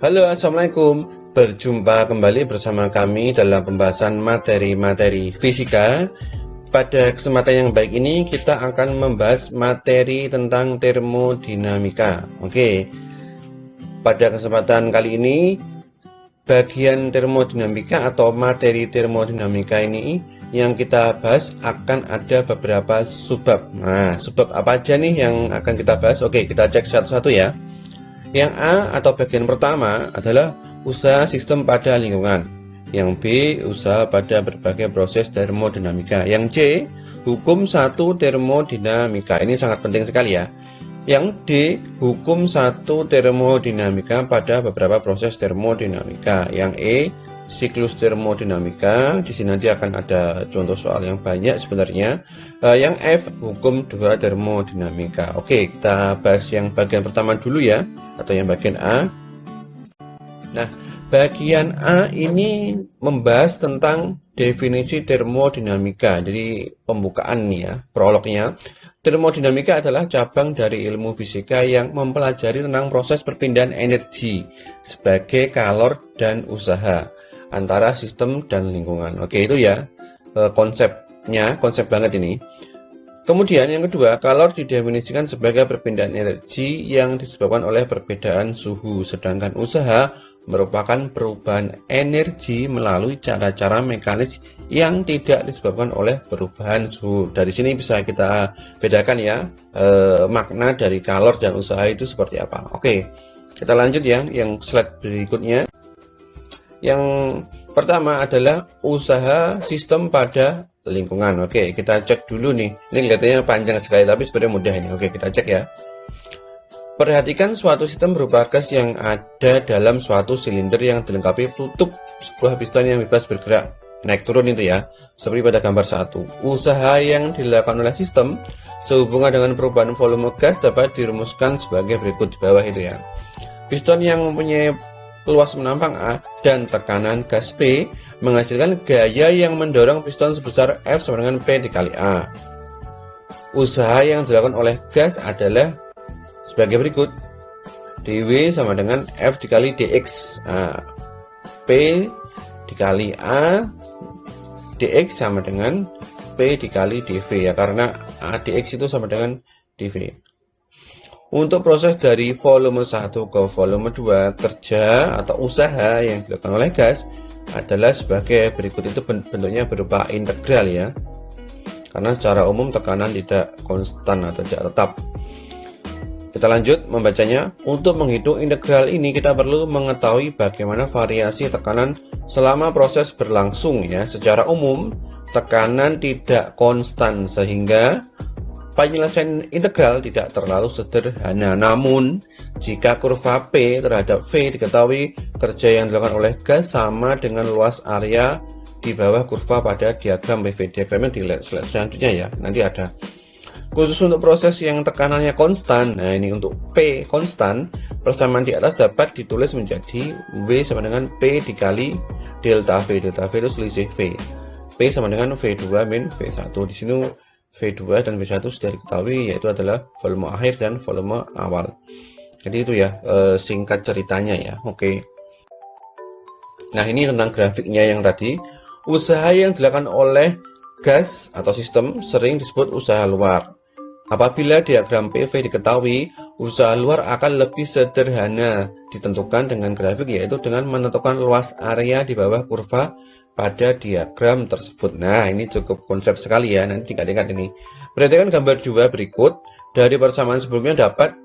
Halo, Assalamualaikum. Berjumpa kembali bersama kami dalam pembahasan materi-materi fisika. Pada kesempatan yang baik ini, kita akan membahas materi tentang termodinamika. Oke, pada kesempatan kali ini, bagian termodinamika atau materi termodinamika ini yang kita bahas akan ada beberapa subbab. Nah, subbab apa aja nih yang akan kita bahas? Oke, kita cek satu-satu ya. Yang A atau bagian pertama adalah usaha sistem pada lingkungan. Yang B, usaha pada berbagai proses termodinamika. Yang C, hukum satu termodinamika. Ini sangat penting sekali ya. Yang D, hukum satu termodinamika pada beberapa proses termodinamika. Yang E, siklus termodinamika. Di sini nanti akan ada contoh soal yang banyak sebenarnya. Yang F, hukum dua termodinamika. Oke, kita bahas yang bagian pertama dulu ya, atau yang bagian A. Nah, bagian A ini membahas tentang definisi termodinamika. Jadi pembukaan nih ya, prolognya. Termodinamika adalah cabang dari ilmu fisika yang mempelajari tentang proses perpindahan energi sebagai kalor dan usaha antara sistem dan lingkungan. Oke, itu ya konsepnya, konsep banget ini. Kemudian yang kedua, kalor didefinisikan sebagai perpindahan energi yang disebabkan oleh perbedaan suhu, sedangkan usaha merupakan perubahan energi melalui cara-cara mekanis yang tidak disebabkan oleh perubahan suhu. Dari sini bisa kita bedakan ya makna dari kalor dan usaha itu seperti apa. Oke, kita lanjut ya, yang slide berikutnya. Yang pertama adalah usaha sistem pada lingkungan. Oke, kita cek dulu nih. Ini kelihatannya panjang sekali, tapi sebenarnya mudah ini. Oke, kita cek ya. Perhatikan suatu sistem berupa gas yang ada dalam suatu silinder yang dilengkapi tutup sebuah piston yang bebas bergerak naik turun itu ya, seperti pada gambar 1. Usaha yang dilakukan oleh sistem sehubungan dengan perubahan volume gas dapat dirumuskan sebagai berikut di bawah itu ya. Piston yang mempunyai luas menampang A dan tekanan gas P menghasilkan gaya yang mendorong piston sebesar F sama dengan P dikali A. Usaha yang dilakukan oleh gas adalah sebagai berikut. dW sama dengan F dikali dx. Nah, P dikali A dx sama dengan P dikali dV ya, karena A dx itu sama dengan dV. Untuk proses dari volume 1 ke volume 2, kerja atau usaha yang dilakukan oleh gas adalah sebagai berikut. Itu bentuknya berupa integral ya, karena secara umum tekanan tidak konstan atau tidak tetap. Kita lanjut membacanya. Untuk menghitung integral ini kita perlu mengetahui bagaimana variasi tekanan selama proses berlangsung ya. Secara umum tekanan tidak konstan sehingga penyelesaian integral tidak terlalu sederhana. Namun jika kurva P terhadap V diketahui, kerja yang dilakukan oleh gas sama dengan luas area di bawah kurva pada diagram PV. Diagramnya di slide selanjutnya ya, nanti ada. Khusus untuk proses yang tekanannya konstan, nah ini untuk P konstan, persamaan di atas dapat ditulis menjadi W sama dengan P dikali delta V. Delta V itu selisih V. P sama dengan V2 min V1. Di sini V2 dan V1 sudah diketahui, yaitu adalah volume akhir dan volume awal. Jadi itu ya singkat ceritanya ya. Oke. Nah, ini tentang grafiknya yang tadi. Usaha yang dilakukan oleh gas atau sistem sering disebut usaha luar. Apabila diagram PV diketahui, usaha luar akan lebih sederhana ditentukan dengan grafik, yaitu dengan menentukan luas area di bawah kurva pada diagram tersebut. Nah, ini cukup konsep sekali ya, nanti tingkat-tingkat ini. Perhatikan gambar 2 berikut. Dari persamaan sebelumnya dapat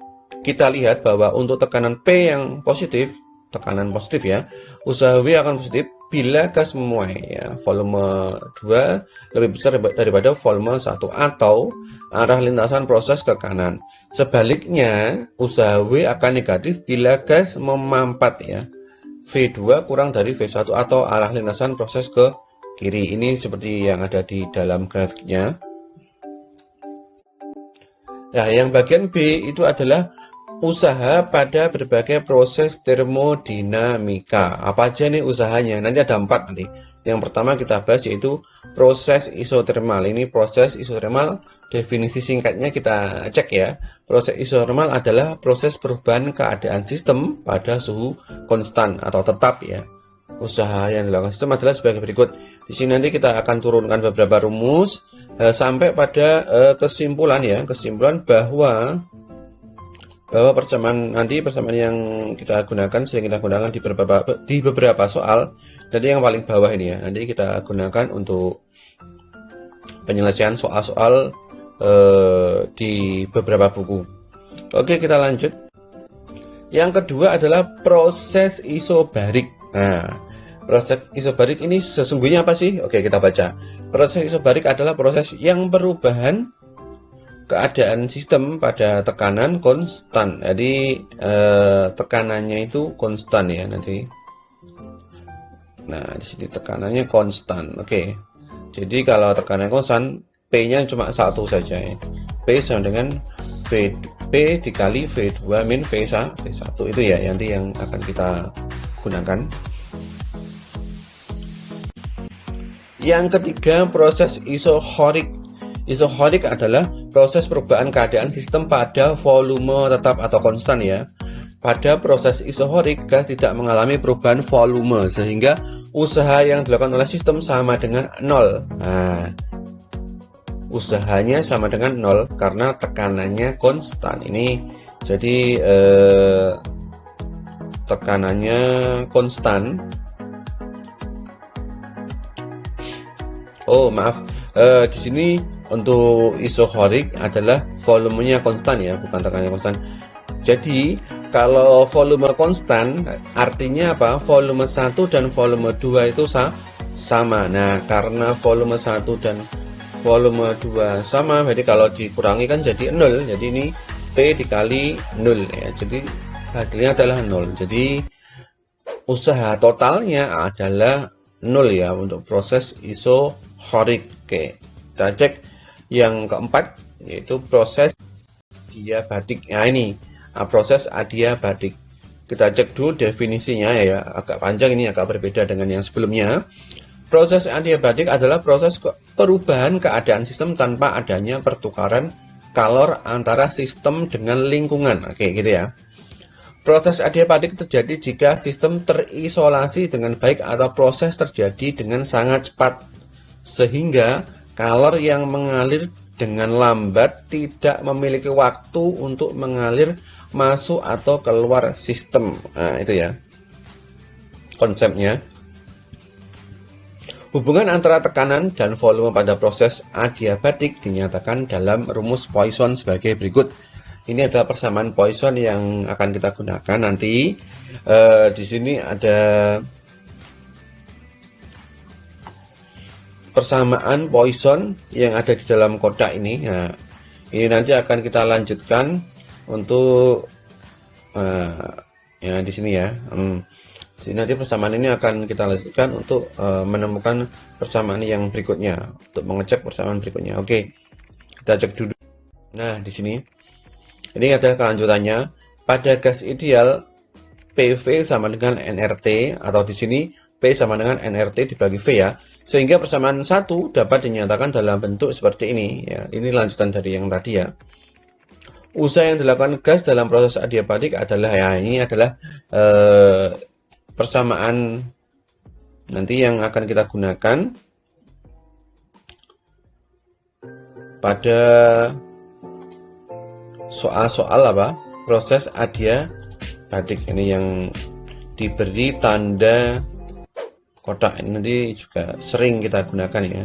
kita lihat bahwa untuk tekanan P yang positif, tekanan positif ya, usaha W akan positif bila gas memuai ya, volume 2 lebih besar daripada volume 1 atau arah lintasan proses ke kanan. Sebaliknya, usaha W akan negatif bila gas memampat ya, V2 kurang dari V1 atau arah lintasan proses ke kiri. Ini seperti yang ada di dalam grafiknya. Nah, yang bagian B itu adalah usaha pada berbagai proses termodinamika. Apa aja nih usahanya? Nanti ada 4 nanti. Yang pertama kita bahas yaitu proses isotermal. Ini proses isotermal, definisi singkatnya kita cek ya. Proses isotermal adalah proses perubahan keadaan sistem pada suhu konstan atau tetap ya. Usaha yang dilakukan sistem adalah sebagai berikut. Di sini nanti kita akan turunkan beberapa rumus sampai pada kesimpulan ya, kesimpulan bahwa persamaan yang kita gunakan sering kita gunakan di beberapa soal. Jadi yang paling bawah ini ya, nanti kita gunakan untuk penyelesaian soal-soal di beberapa buku. Oke, kita lanjut. Yang kedua adalah proses isobarik. Nah, proses isobarik ini sesungguhnya apa sih? Oke, kita baca. Proses isobarik adalah proses yang perubahan keadaan sistem pada tekanan konstan. Jadi tekanannya itu konstan ya nanti. Nah, di sini tekanannya konstan. Oke. Jadi kalau tekanan konstan, P-nya cuma 1 saja ya. P sama dengan P dikali V2 min V1 itu ya nanti yang akan kita gunakan. Yang ketiga, proses isohorik. Isohorik adalah proses perubahan keadaan sistem pada volume tetap atau konstan ya. Pada proses isohorik, gas tidak mengalami perubahan volume sehingga usaha yang dilakukan oleh sistem sama dengan 0. Nah, usahanya sama dengan 0 karena tekanannya konstan. Ini jadi tekanannya konstan. Oh, maaf. Di sini untuk isohorik adalah volumenya konstan ya, bukan tekanannya konstan. Jadi kalau volume konstan artinya apa? Volume 1 dan volume 2 itu sama. Nah, karena volume 1 dan volume 2 sama, jadi kalau dikurangi kan jadi 0. Jadi ini P dikali 0 ya. Jadi hasilnya adalah 0. Jadi usaha totalnya adalah 0 ya untuk proses isohorik. Oke, kita cek yang keempat yaitu proses adiabatik. Nah, ini proses adiabatik. Kita cek dulu definisinya ya, agak panjang ini, agak berbeda dengan yang sebelumnya. Proses adiabatik adalah proses perubahan keadaan sistem tanpa adanya pertukaran kalor antara sistem dengan lingkungan. Oke, gitu ya. Proses adiabatik terjadi jika sistem terisolasi dengan baik atau proses terjadi dengan sangat cepat, sehingga kalor yang mengalir dengan lambat tidak memiliki waktu untuk mengalir masuk atau keluar sistem. Nah, itu ya konsepnya. Hubungan antara tekanan dan volume pada proses adiabatik dinyatakan dalam rumus Poisson sebagai berikut. Ini adalah persamaan Poisson yang akan kita gunakan nanti. Di sini ada persamaan Poisson yang ada di dalam kotak ini. Nah, ini nanti akan kita lanjutkan untuk ya di sini ya. Jadi nanti persamaan ini akan kita lanjutkan untuk menemukan persamaan yang berikutnya, untuk mengecek persamaan berikutnya. Oke, kita cek dulu. Nah, di sini ini adalah kelanjutannya. Pada gas ideal, PV sama dengan nRT, atau di sini P sama dengan nRT dibagi V ya. Sehingga persamaan 1 dapat dinyatakan dalam bentuk seperti ini ya. Ini lanjutan dari yang tadi ya. Usaha yang dilakukan gas dalam proses adiabatik adalah ya, ini adalah persamaan nanti yang akan kita gunakan pada soal-soal apa? Proses adiabatik. Ini yang diberi tanda kotak ini nanti juga sering kita gunakan ya.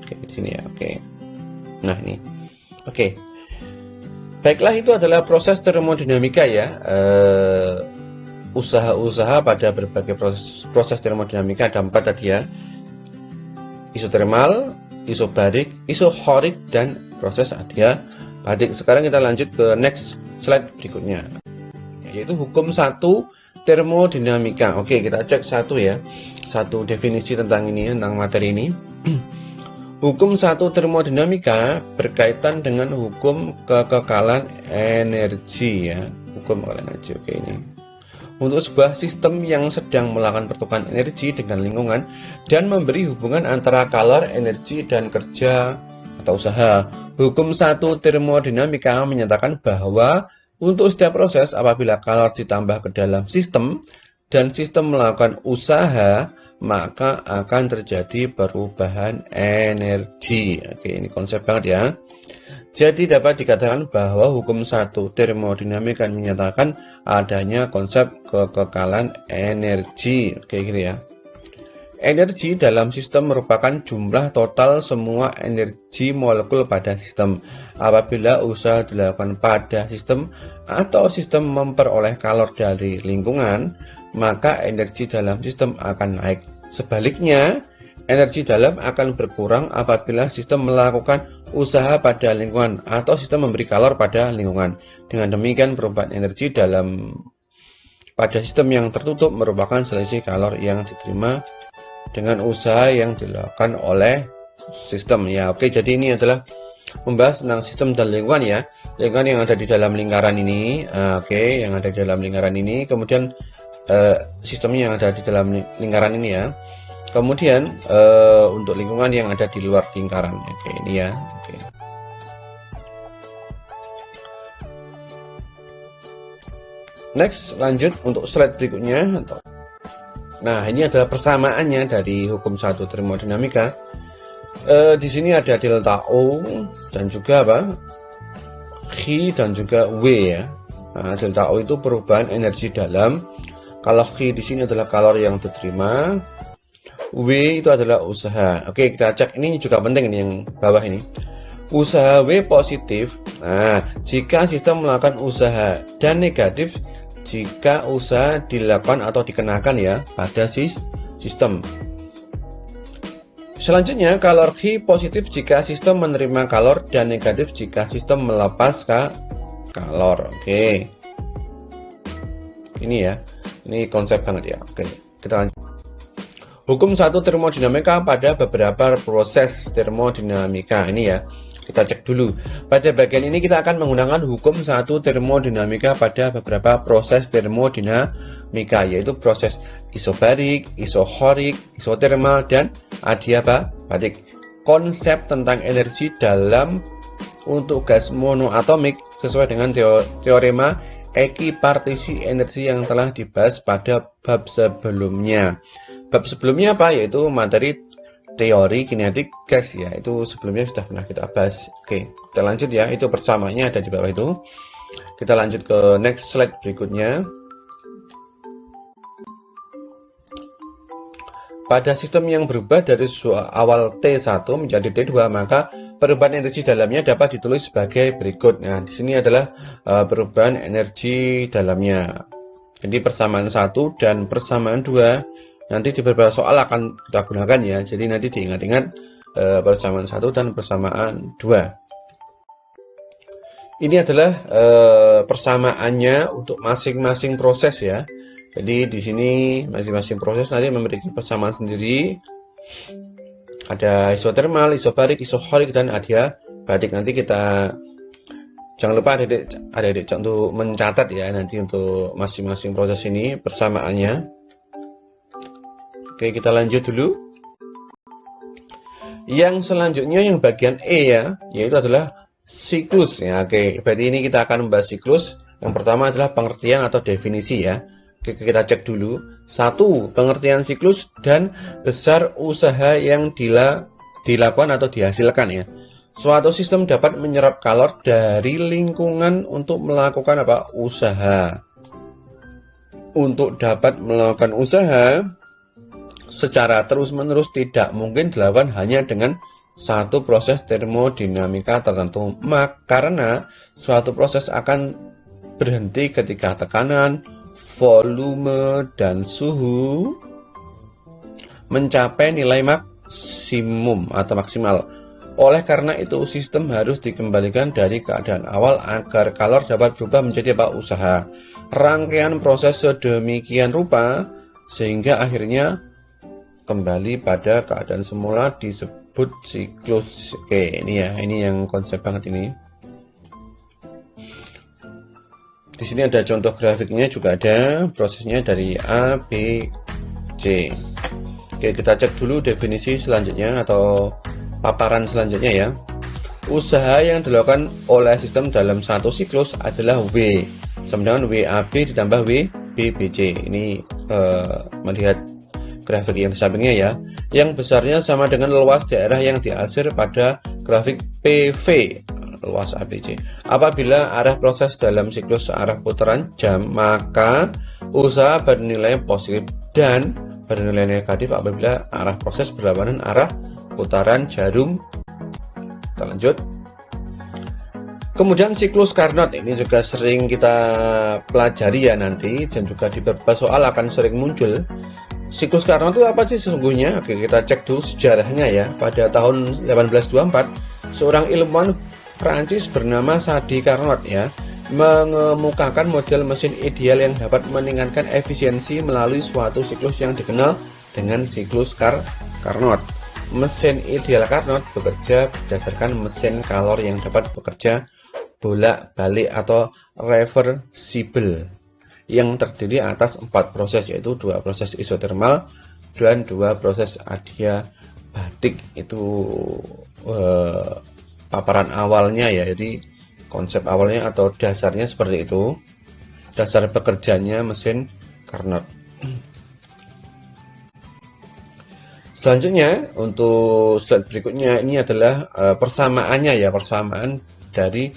Oke, di sini ya. Oke. Nah, ini. Oke. Baiklah, itu adalah proses termodinamika ya. Usaha-usaha pada berbagai proses termodinamika ada 4 tadi ya. Isotermal, isobarik, isohorik, dan proses adiabatik. Sekarang kita lanjut ke next slide berikutnya, yaitu hukum 1 termodinamika. Oke, kita cek satu ya. Satu definisi tentang ini, tentang materi ini. Hukum 1 termodinamika berkaitan dengan hukum kekekalan energi ya. hukum kalian aja. Oke, ini untuk sebuah sistem yang sedang melakukan pertukaran energi dengan lingkungan dan memberi hubungan antara kalor, energi, dan kerja atau usaha. Hukum 1 termodinamika menyatakan bahwa untuk setiap proses apabila kalor ditambah ke dalam sistem dan sistem melakukan usaha, maka akan terjadi perubahan energi. Oke, ini konsep banget ya. Jadi dapat dikatakan bahwa hukum 1 termodinamika menyatakan adanya konsep kekekalan energi. Oke, gitu ya. Energi dalam sistem merupakan jumlah total semua energi molekul pada sistem. Apabila usaha dilakukan pada sistem atau sistem memperoleh kalor dari lingkungan, maka energi dalam sistem akan naik. Sebaliknya, energi dalam akan berkurang apabila sistem melakukan usaha pada lingkungan atau sistem memberi kalor pada lingkungan. Dengan demikian, perubahan energi dalam pada sistem yang tertutup merupakan selisih kalor yang diterima dengan usaha yang dilakukan oleh sistem. Ya, oke, jadi ini adalah membahas tentang sistem dan lingkungan ya. Lingkungan yang ada di dalam lingkaran ini, oke, yang ada di dalam lingkaran ini, kemudian sistemnya yang ada di dalam lingkaran ini ya. Kemudian untuk lingkungan yang ada di luar lingkaran. Oke, ini ya. Oke. Next, lanjut untuk slide berikutnya. Nah, ini adalah persamaannya dari hukum 1 termodinamika. Di sini ada delta O dan juga apa? Chi dan juga W ya. Nah, delta O itu perubahan energi dalam. Kalau Chi di sini adalah kalor yang diterima. W itu adalah usaha. Oke, kita cek, ini juga penting ini yang bawah ini. Usaha W positif. Nah, jika sistem melakukan usaha, dan negatif jika usaha dilakukan atau dikenakan ya pada sistem. Selanjutnya, kalor Chi positif jika sistem menerima kalor dan negatif jika sistem melepas kalor. Oke. Ini ya. Ini konsep banget ya. Oke, kita lanjut. Hukum 1 termodinamika pada beberapa proses termodinamika. Ini ya, kita cek dulu. Pada bagian ini kita akan menggunakan hukum 1 termodinamika pada beberapa proses termodinamika, yaitu proses isobarik, isohorik, isotermal, dan adiabatik. Konsep tentang energi dalam untuk gas monoatomik sesuai dengan teorema ekipartisi energi yang telah dibahas pada bab sebelumnya. Bab sebelumnya apa? Yaitu materi teori kinetik gas ya. Itu sebelumnya sudah pernah kita bahas. Oke, kita lanjut ya. Itu persamaannya ada di bawah itu. Kita lanjut ke next slide berikutnya. Pada sistem yang berubah dari awal T1 menjadi T2, maka perubahan energi dalamnya dapat ditulis sebagai berikut. Nah, di sini adalah perubahan energi dalamnya. Jadi persamaan 1 dan persamaan 2 nanti di beberapa soal akan kita gunakan ya. Jadi nanti diingat-ingat persamaan 1 dan persamaan 2. Ini adalah persamaannya untuk masing-masing proses ya. Jadi di sini masing-masing proses nanti memiliki persamaan sendiri. Ada isotermal, isobarik, isohorik, dan adiabatik. Nanti kita jangan lupa adik-adik untuk mencatat ya nanti untuk masing-masing proses ini persamaannya. Oke, kita lanjut dulu. Yang selanjutnya yang bagian E ya, yaitu adalah siklus ya. Oke, berarti ini kita akan membahas siklus. Yang pertama adalah pengertian atau definisi ya. Oke, kita cek dulu. 1. Pengertian siklus dan besar usaha yang dilakukan atau dihasilkan ya. Suatu sistem dapat menyerap kalor dari lingkungan untuk melakukan apa? Usaha. Untuk dapat melakukan usaha secara terus-menerus tidak mungkin dilakukan hanya dengan satu proses termodinamika tertentu. Karena suatu proses akan berhenti ketika tekanan, volume, dan suhu mencapai nilai maksimum atau maksimal. Oleh karena itu, sistem harus dikembalikan dari keadaan awal agar kalor dapat berubah menjadi usaha. Rangkaian proses sedemikian rupa sehingga akhirnya kembali pada keadaan semula disebut siklus. Oke, ini ya, ini yang konsep banget ini. Di sini ada contoh grafiknya juga ada, prosesnya dari A, B, C. Oke, kita cek dulu definisi selanjutnya atau paparan selanjutnya ya. Usaha yang dilakukan oleh sistem dalam satu siklus adalah W, sama dengan WAB ditambah WBBC. Ini melihat grafik yang di sampingnya ya, yang besarnya sama dengan luas daerah yang diarsir pada grafik PV, luas ABC. Apabila arah proses dalam siklus searah putaran jam, maka usaha bernilai positif dan bernilai negatif apabila arah proses berlawanan arah putaran jarum. Kita lanjut. Kemudian siklus Carnot ini juga sering kita pelajari ya nanti, dan juga di beberapa soal akan sering muncul. Siklus Carnot itu apa sih sesungguhnya? Oke, kita cek dulu sejarahnya ya. Pada tahun 1824, seorang ilmuwan Prancis bernama Sadi Carnot ya mengemukakan model mesin ideal yang dapat meningkatkan efisiensi melalui suatu siklus yang dikenal dengan siklus Carnot. Mesin ideal Carnot bekerja berdasarkan mesin Calor yang dapat bekerja bolak-balik atau reversible, yang terdiri atas 4 proses, yaitu 2 proses isotermal dan 2 proses adiabatik. Itu paparan awalnya ya, jadi konsep awalnya atau dasarnya seperti itu, dasar bekerjanya mesin Carnot. Selanjutnya untuk slide berikutnya ini adalah persamaannya ya, persamaan dari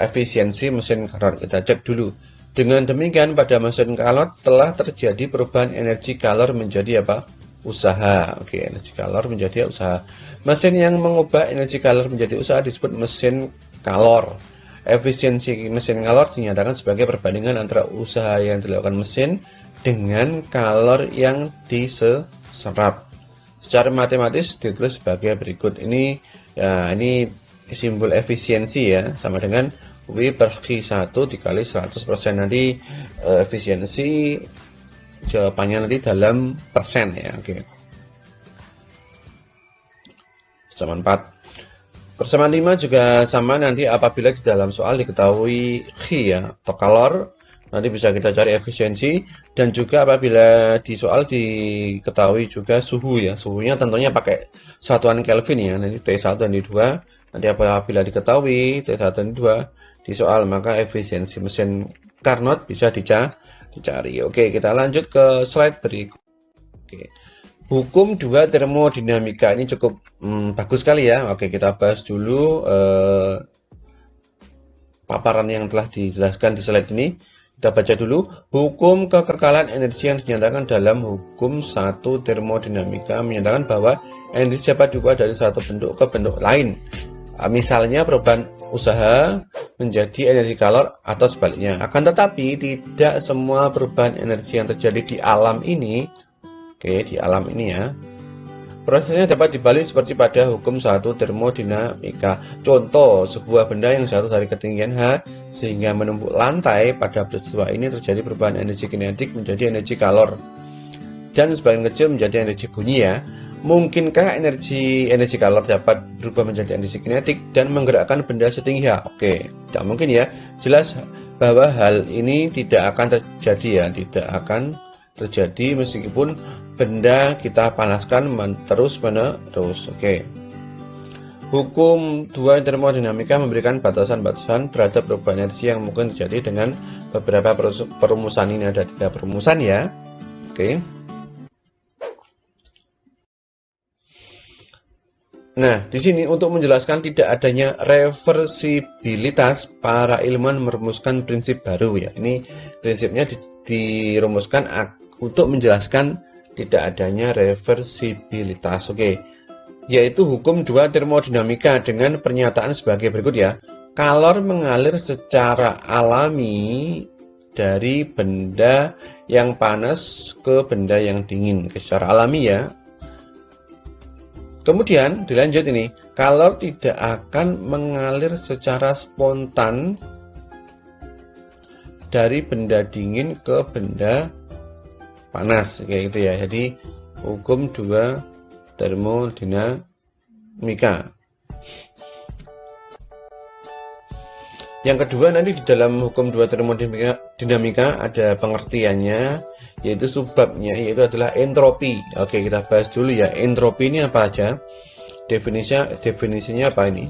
efisiensi mesin Carnot. Kita cek dulu. Dengan demikian pada mesin Carnot telah terjadi perubahan energi kalor menjadi apa? Usaha. Oke, energi kalor menjadi usaha. Mesin yang mengubah energi kalor menjadi usaha disebut mesin kalor. Efisiensi mesin kalor dinyatakan sebagai perbandingan antara usaha yang dilakukan mesin dengan kalor yang diserap. Secara matematis ditulis sebagai berikut. Ini ya, ini simbol efisiensi ya, sama dengan W per Q1 dikali 100%. Nanti efisiensi jawabannya nanti dalam persen ya. Oke. Persamaan 4. Persamaan 5 juga sama nanti apabila di dalam soal diketahui Q ya, atau kalor, nanti bisa kita cari efisiensi. Dan juga apabila di soal diketahui juga suhu ya, suhunya tentunya pakai satuan Kelvin ya, nanti T1 dan T2. Nanti apabila diketahui T1 dan T2 di soal, maka efisiensi mesin Carnot bisa dicari. Oke, kita lanjut ke slide berikut. Oke. Hukum 2 termodinamika ini cukup bagus sekali ya. Oke, kita bahas dulu paparan yang telah dijelaskan di slide ini. Kita baca dulu. Hukum kekekalan energi yang dinyatakan dalam hukum 1 termodinamika menyatakan bahwa energi dapat diubah dari satu bentuk ke bentuk lain. Misalnya perubahan usaha menjadi energi kalor atau sebaliknya. Akan tetapi tidak semua perubahan energi yang terjadi di alam ini, di alam ini ya, prosesnya dapat dibalik seperti pada hukum 1 termodinamika. Contoh, sebuah benda yang jatuh dari ketinggian H sehingga menumpuk lantai. Pada peristiwa ini terjadi perubahan energi kinetik menjadi energi kalor dan sebagian kecil menjadi energi bunyi ya. Mungkinkah energi kalor dapat berubah menjadi energi kinetik dan menggerakkan benda setinggi H? Oke, tidak mungkin ya. Jelas bahwa hal ini tidak akan terjadi ya, tidak akan terjadi meskipun benda kita panaskan terus-menerus. Oke. Hukum 2 termodinamika memberikan batasan-batasan terhadap perubahan energi yang mungkin terjadi dengan beberapa perumusan. Ini ada 3 perumusan ya. Oke. Nah, di sini untuk menjelaskan tidak adanya reversibilitas, para ilmuwan merumuskan prinsip baru ya. Ini prinsipnya dirumuskan untuk menjelaskan tidak adanya reversibilitas. Oke. Yaitu hukum 2 termodinamika dengan pernyataan sebagai berikut ya. Kalor mengalir secara alami dari benda yang panas ke benda yang dingin, secara alami ya. Kemudian dilanjut ini, kalor tidak akan mengalir secara spontan dari benda dingin ke benda panas, kayak gitu ya. Jadi hukum 2 termodinamika. Yang kedua, nanti di dalam hukum 2 termodinamika ada pengertiannya, yaitu subbabnya, yaitu adalah entropi. Oke, kita bahas dulu ya, entropi ini apa aja, definisinya apa ini.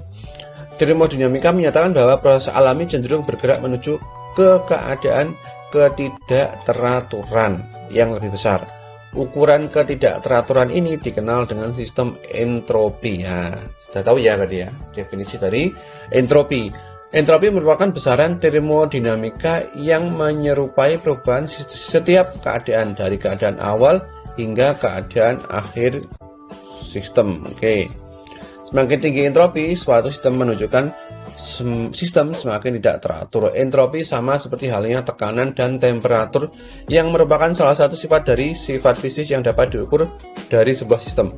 Termodinamika menyatakan bahwa proses alami cenderung bergerak menuju ke keadaan ketidakteraturan yang lebih besar. Ukuran ketidakteraturan ini dikenal dengan sistem entropi. Ya, sudah tahu ya tadi ya definisi dari entropi. Entropi merupakan besaran termodinamika yang menyerupai perubahan setiap keadaan dari keadaan awal hingga keadaan akhir sistem. Oke. Semakin tinggi entropi, suatu sistem menunjukkan sistem semakin tidak teratur. Entropi sama seperti halnya tekanan dan temperatur yang merupakan salah satu sifat dari sifat fisik yang dapat diukur dari sebuah sistem.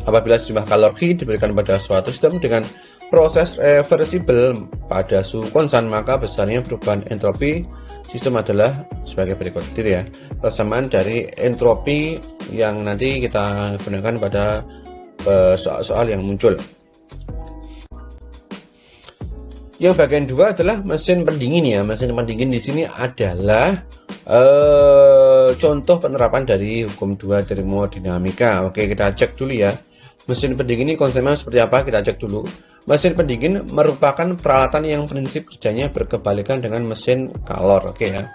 Apabila sejumlah kalori diberikan pada suatu sistem dengan proses reversibel pada suhu konstan, maka besarnya perubahan entropi sistem adalah sebagai berikut. Jadi ya, persamaan dari entropi yang nanti kita gunakan pada soal-soal yang muncul. Yang bagian 2 adalah mesin pendingin ya. Mesin pendingin di sini adalah contoh penerapan dari hukum 2 termodinamika. Oke, kita cek dulu ya. Mesin pendingin ini konsepnya seperti apa? Kita cek dulu. Mesin pendingin merupakan peralatan yang prinsip kerjanya berkebalikan dengan mesin kalor. Oke ya.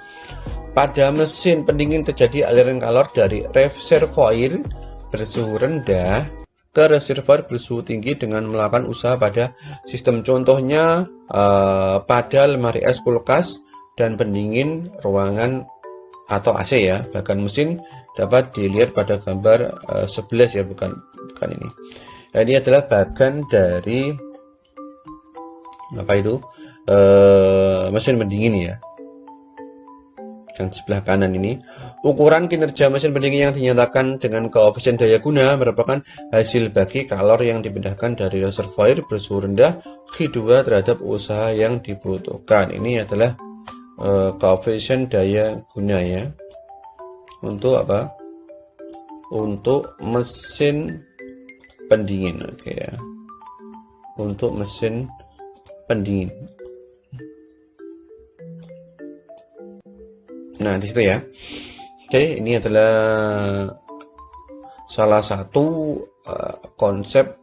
Pada mesin pendingin terjadi aliran kalor dari reservoir bersuhu rendah ke reservoir bersuhu tinggi dengan melakukan usaha pada sistem. Contohnya pada lemari es, kulkas, dan pendingin ruangan atau AC ya. Bahkan mesin dapat dilihat pada gambar 11 ya, bukan ini. Nah, ini adalah bagian dari apa itu mesin pendingin ya. Yang di sebelah kanan ini, ukuran kinerja mesin pendingin yang dinyatakan dengan koefisien daya guna merupakan hasil bagi kalor yang dipindahkan dari reservoir bersuhu rendah Q2 terhadap usaha yang dibutuhkan. Ini adalah koefisien daya guna ya. Untuk apa? Untuk mesin pendingin. Oke ya. Untuk mesin pendingin. Nah, di situ ya. Oke, ini adalah salah satu konsep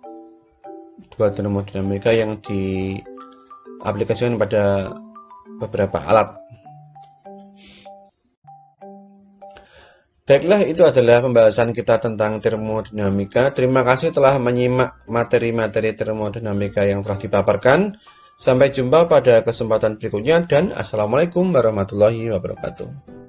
2 termodinamika yang diaplikasikan pada beberapa alat. Baiklah, itu adalah pembahasan kita tentang termodinamika. Terima kasih telah menyimak materi-materi termodinamika yang telah dipaparkan. Sampai jumpa pada kesempatan berikutnya dan Assalamualaikum warahmatullahi wabarakatuh.